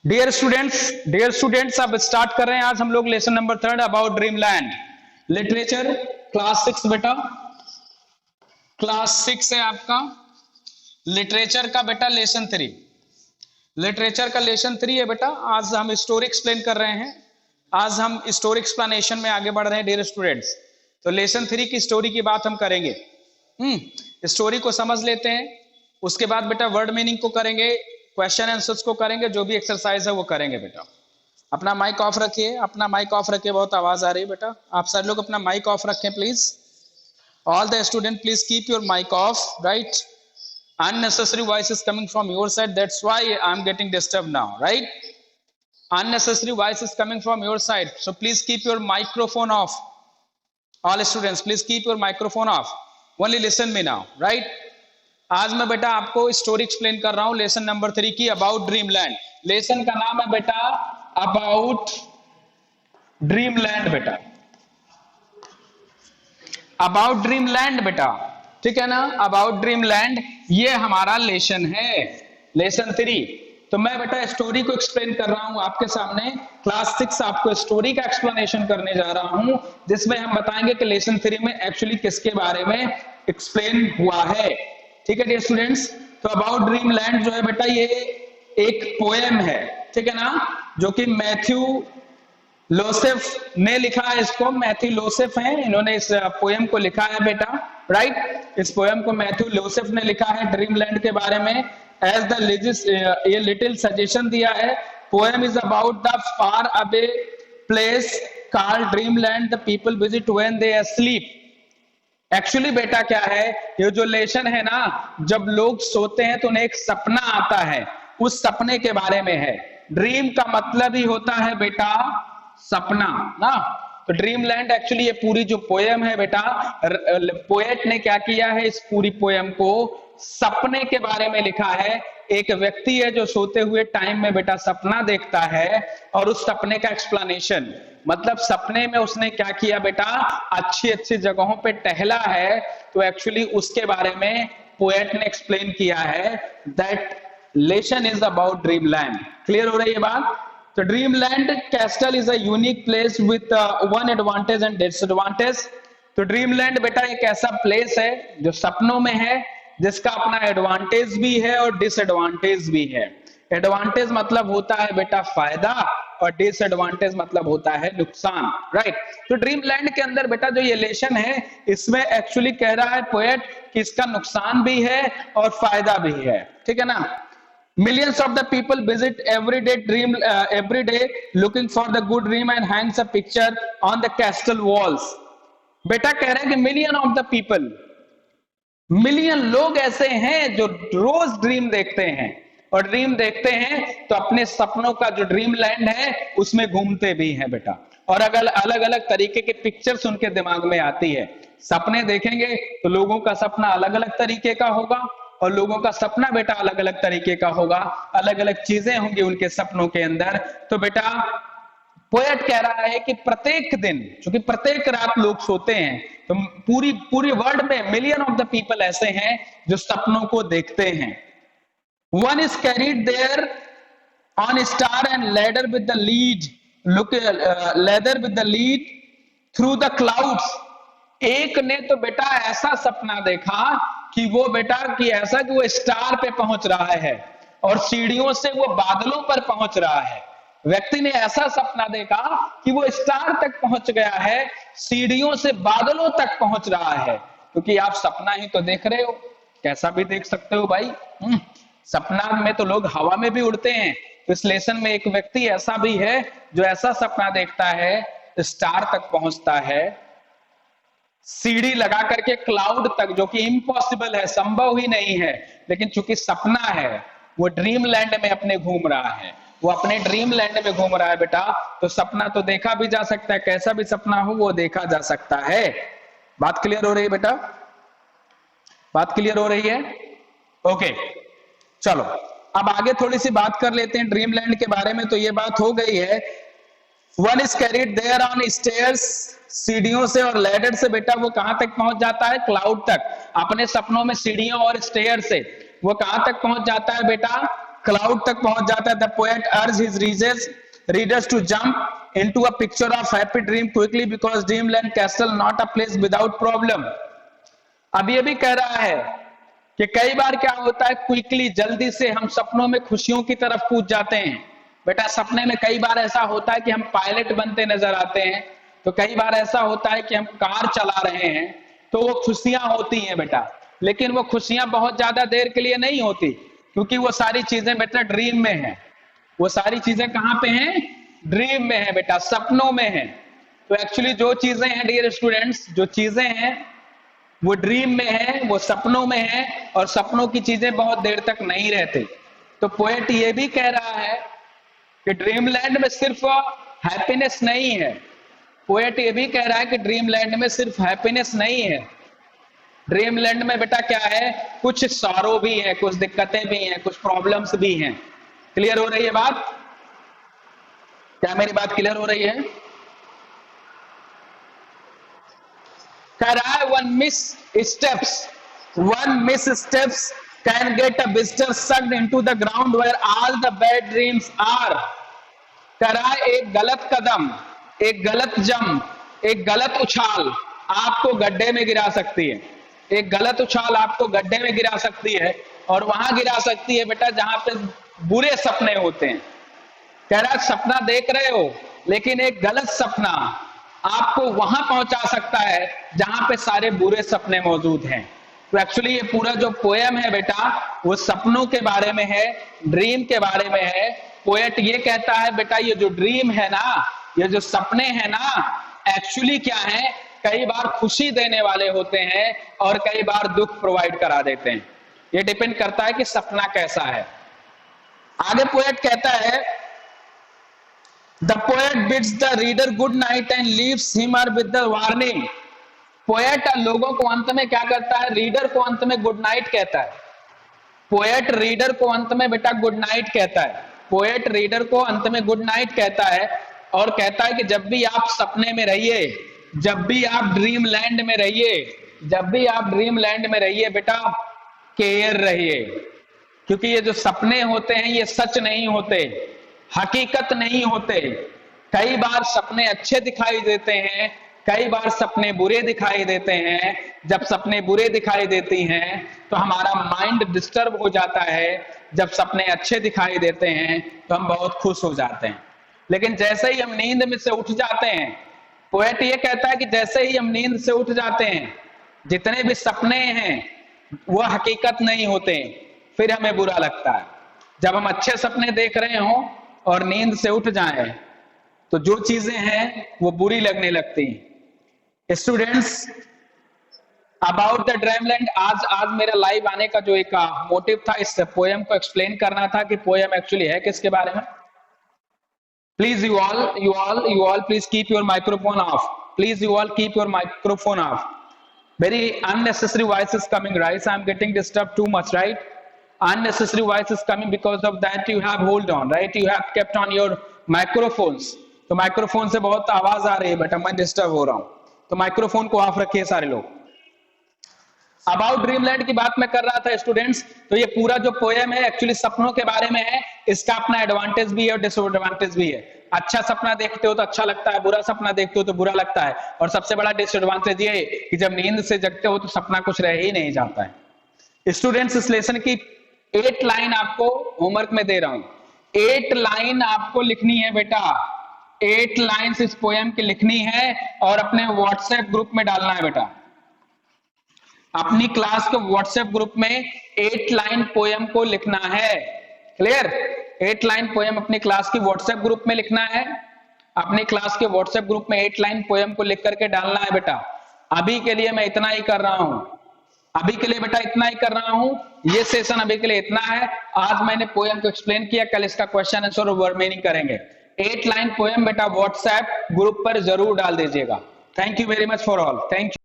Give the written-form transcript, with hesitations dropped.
Dear students, अब start कर रहे हैं। आज हम लोग lesson number 3 about dreamland literature class 6। बेटा क्लास 6 है आपका लिटरेचर का बेटा लेसन 3। लिटरेचर का लेसन 3 है बेटा। आज हम स्टोरी एक्सप्लेन कर रहे हैं। आज हम स्टोरी एक्सप्लेनेशन में आगे बढ़ रहे हैं डियर स्टूडेंट्स। तो लेसन 3 की स्टोरी की बात हम करेंगे। स्टोरी को समझ लेते हैं, उसके बाद बेटा वर्ड मीनिंग को करेंगे, क्वेश्चन आंसर्स को करेंगे, जो भी एक्सरसाइज है वो करेंगे। बेटा अपना माइक ऑफ रखिए, अपना माइक ऑफ रखिए, बहुत आवाज आ रही है बेटा। आप सारे लोग अपना माइक ऑफ रखें please. All the student please keep your mic off, right? Unnecessary voice is coming from your side, that's why I'm getting disturbed now, right? Unnecessary voice is coming from your side, so please keep your microphone off. All students please keep your microphone off, only listen me now, right? आज मैं बेटा आपको story explain कर रहा हूं lesson number 3 की, about dreamland. Lesson का नाम है बेटा अबाउट ड्रीमलैंड। बेटा अबाउट ड्रीमलैंड बेटा, ठीक है ना? अबाउट ड्रीमलैंड ये हमारा लेसन है, लेसन 3। तो मैं बेटा स्टोरी को एक्सप्लेन कर रहा हूं आपके सामने। क्लास 6 आपको स्टोरी का एक्सप्लेनेशन करने जा रहा हूं, जिसमें हम बताएंगे कि लेसन 3 में एक्चुअली किसके बारे में एक्सप्लेन हुआ है। ठीक है डियर स्टूडेंट्स? तो अबाउट ड्रीमलैंड जो है बेटा ये एक पोएम है, ठीक है ना? जो कि मैथ्यू लोसेफ ने लिखा है। इसको मैथ्यू लोसेफ हैं, इन्होंने इस पोएम को लिखा है बेटा, राइट? इस पोएम को मैथ्यू लोसेफ ने लिखा है ड्रीमलैंड के बारे में। एज द ये लिटिल सजेशन दिया है, poem is about the far away place called dreamland the people visit when they are asleep। Actually बेटा क्या है, ये जो लेसन है ना, जब लोग सोते हैं तो उन्हें एक सपना आता है, उस सपने के बारे में है। ड्रीम का मतलब ही होता है बेटा सपना ना। तो ड्रीमलैंड एक्चुअली ये पूरी जो पोएम है बेटा, पोएट ने क्या किया है, इस पूरी पोएम को सपने के बारे में लिखा है। एक व्यक्ति है जो सोते हुए टाइम में बेटा सपना देखता है, और उस सपने का एक्सप्लेनेशन, मतलब सपने में उसने क्या किया बेटा, अच्छी अच्छी जगहों पे टहला है, तो एक्चुअली उसके बारे में पोएट ने एक्सप्लेन किया है। That lesson is about dreamland. Clear हो रही है बात? तो dreamland castle is a unique place with one advantage and disadvantage. तो ड्रीमलैंड बेटा एक ऐसा प्लेस है जो सपनों में है, जिसका अपना एडवांटेज भी है और डिसएडवांटेज भी है। एडवांटेज मतलब होता है बेटा फायदा, और डिसएडवांटेज मतलब होता है नुकसान, राइट? तो ड्रीमलैंड के अंदर बेटा जो ये लेसन है, इसमें एक्चुअली कह रहा है पोएट कि इसका नुकसान भी है और फायदा भी है, ठीक है ना? Millions of the people visit every day looking for the good dream and hangs a picture on the castle walls। बेटा कह रहे हैं कि million of the people, million लोग ऐसे हैं जो रोज ड्रीम देखते हैं, और ड्रीम देखते हैं तो अपने सपनों का जो ड्रीम लैंड है उसमें घूमते भी हैं बेटा, और अगर अलग अलग तरीके के पिक्चर्स उनके दिमाग में आती है। सपने देखेंगे तो लोगों का सपना अलग अलग तरीके का होगा, और लोगों का सपना बेटा अलग अलग तरीके का होगा, अलग अलग चीजें होंगी उनके सपनों के अंदर। तो बेटा पोएट कह रहा है कि प्रत्येक दिन, क्योंकि प्रत्येक रात लोग सोते हैं, तो पूरी वर्ल्ड में मिलियन ऑफ द पीपल ऐसे हैं जो सपनों को देखते हैं। One is carried there on star and ladder with the lead through the clouds. एक ने तो बेटा ऐसा सपना देखा कि वो बेटा कि ऐसा कि वो स्टार पे पहुंच रहा है, और सीढ़ियों से वो बादलों पर पहुंच रहा है। व्यक्ति ने ऐसा सपना देखा कि वो स्टार तक पहुंच गया है, सीढ़ियों से बादलों तक पहुंच रहा है। क्योंकि आप सपना ही तो देख रहे हो, कैसा भी देख सकते हो भाई। सपना में तो लोग हवा में भी उड़ते हैं। तो इस लेसन में एक व्यक्ति ऐसा भी है जो ऐसा सपना देखता है, स्टार तक पहुंचता है, सीढ़ी लगा करके क्लाउड तक, जो कि इम्पॉसिबल है, संभव ही नहीं है, लेकिन चूंकि सपना है, वो ड्रीमलैंड में अपने घूम रहा है, वो अपने ड्रीमलैंड में घूम रहा है बेटा। तो सपना तो देखा भी जा सकता है, कैसा भी सपना हो वो देखा जा सकता है। बात क्लियर हो रही है बेटा? बात क्लियर हो रही है? ओके, चलो अब आगे थोड़ी सी बात कर लेते हैं ड्रीमलैंड के बारे में। तो ये बात हो गई है। One is carried there on stairs, सीढ़ियों से और लैडर से बेटा वो कहां तक पहुंच जाता है, क्लाउड तक। अपने सपनों में सीढ़ियों और स्टेयर से वो कहां तक पहुंच जाता है बेटा, क्लाउड तक पहुंच जाता है। The poet urges his readers to jump into a picture of happy dream quickly because dreamland castle not a place without problem. अब ये भी कह रहा है कि कई बार क्या होता है, क्विकली जल्दी से हम सपनों में खुशियों की तरफ कूद जाते हैं। बेटा सपने में कई बार ऐसा होता है कि हम पायलट बनते नजर आते हैं, तो कई बार ऐसा होता है कि हम कार चला रहे हैं, तो वो खुशियां होती हैं बेटा, लेकिन वो खुशियां बहुत ज्यादा देर के लिए नहीं होती, क्योंकि वो सारी चीजें बेटा ड्रीम में है। वो सारी चीजें कहां पे हैं? ड्रीम में है बेटा, सपनों में है। तो एक्चुअली जो चीजें हैं डियर स्टूडेंट्स, जो चीजें हैं वो ड्रीम में है, वो सपनों में है, और सपनों की चीजें बहुत देर तक नहीं रहती। तो पोएट ये भी कह रहा है कि ड्रीमलैंड में सिर्फ हैप्पीनेस नहीं है। पोएट ये भी कह रहा है कि ड्रीमलैंड में सिर्फ हैप्पीनेस नहीं है, ड्रीमलैंड में बेटा क्या है, कुछ सॉरो भी है, कुछ दिक्कतें भी हैं, कुछ प्रॉब्लम्स भी हैं। क्लियर हो रही है बात? क्या मेरी बात क्लियर हो रही है? कह रहा है one miss steps can get a visitor sucked into the ground where all the bad dreams are. कह रहा है एक गलत कदम, एक गलत जंप, एक गलत उछाल आपको गड्ढे में गिरा सकती है। एक गलत उछाल आपको गड्ढे में गिरा सकती है, और वहां गिरा सकती है बेटा जहां पे बुरे सपने होते हैं। कह रहा है सपना देख रहे हो, लेकिन एक गलत सपना आपको वहां पहुंचा सकता है जहां पे सारे बुरे सपने मौजूद हैं। तो एक्चुअली ये पूरा जो पोएम है बेटा, वो सपनों के बारे में है, ड्रीम के बारे में है। पोएट ये कहता है बेटा ये जो ड्रीम है ना, ये जो सपने हैं ना, एक्चुअली क्या है, कई बार खुशी देने वाले होते हैं और कई बार दुख प्रोवाइड करा देते हैं। ये डिपेंड करता है कि सपना कैसा है। आगे पोएट कहता है The poet bids the reader good night and leaves him or with the warning. Poet लोगों को अंत में क्या करता है? रीडर को अंत में गुड नाइट कहता है। पोएट रीडर को अंत में बेटा गुड नाइट कहता है। पोएट रीडर को अंत में गुड नाइट कहता है, और कहता है कि जब भी आप सपने में रहिए, जब भी आप ड्रीम लैंड में रहिए, जब भी आप ड्रीम लैंड में रहिए बेटा, केयर रहिए, क्योंकि ये जो सपने होते हैं ये सच नहीं होते, हकीकत नहीं होते। कई बार सपने अच्छे दिखाई देते हैं, कई बार सपने बुरे दिखाई देते हैं। जब सपने बुरे दिखाई देती हैं तो हमारा माइंड डिस्टर्ब हो जाता है, जब सपने अच्छे दिखाई देते हैं तो हम बहुत खुश हो जाते हैं। लेकिन जैसे ही हम नींद में से उठ जाते हैं, पोएट ये कहता है कि जैसे ही हम नींद से उठ जाते हैं, जितने भी सपने हैं वो हकीकत नहीं होते, फिर हमें बुरा लगता है। जब हम अच्छे सपने देख रहे हों और नींद से उठ जाएं, तो जो चीजें हैं वो बुरी लगने लगती हैं। स्टूडेंट्स, अबाउट द ड्रीमलैंड, आज मेरा लाइव आने का जो एक मोटिव था, इस पोएम को एक्सप्लेन करना था कि पोएम एक्चुअली है किसके बारे में। Please you all please keep your microphone off. Please you all keep your microphone off. Very unnecessary voice is coming, right? I'm getting disturbed too much, right? Unnecessary voice is coming, because of that you have hold on, right? You have kept on your microphones. तो microphone से बहुत आवाज आ रही है but मैं disturb हो रहा हूं, तो माइक्रोफोन को ऑफ रखिए सारे लोग। अबाउट ड्रीमलैंड की बात मैं कर रहा था स्टूडेंट्स। तो ये पूरा जो पोएम है एक्चुअली सपनों के बारे में है। इसका अपना एडवांटेज भी है और डिसएडवांटेज भी है। अच्छा सपना देखते हो तो अच्छा लगता है, बुरा सपना देखते हो तो बुरा लगता है, और सबसे बड़ा डिसएडवांटेज ये है कि जब नींद से जगते हो तो सपना कुछ रह ही नहीं जाता है। स्टूडेंट्स, इस लेसन की 8 लाइन आपको होमवर्क में दे रहा हूं। 8 लाइन आपको लिखनी है बेटा, 8 लाइन्स इस पोएम की लिखनी है और अपने व्हाट्सएप ग्रुप में डालना है बेटा। अपनी क्लास के व्हाट्सएप ग्रुप में 8 लाइन पोएम को लिखना है। क्लियर? 8 लाइन पोएम अपनी क्लास की व्हाट्सएप ग्रुप में लिखना है। अपनी क्लास के व्हाट्सएप ग्रुप में 8 लाइन पोएम को लिख करके डालना है बेटा। अभी के लिए मैं इतना ही कर रहा हूं, अभी के लिए बेटा इतना ही कर रहा हूं। ये सेशन अभी के लिए इतना है। आज मैंने पोएम को एक्सप्लेन किया, कल इसका क्वेश्चन आंसर और रिमेनिंग करेंगे। 8 लाइन पोएम बेटा व्हाट्सएप ग्रुप पर जरूर डाल दीजिएगा। Thank you very much for all. Thank you.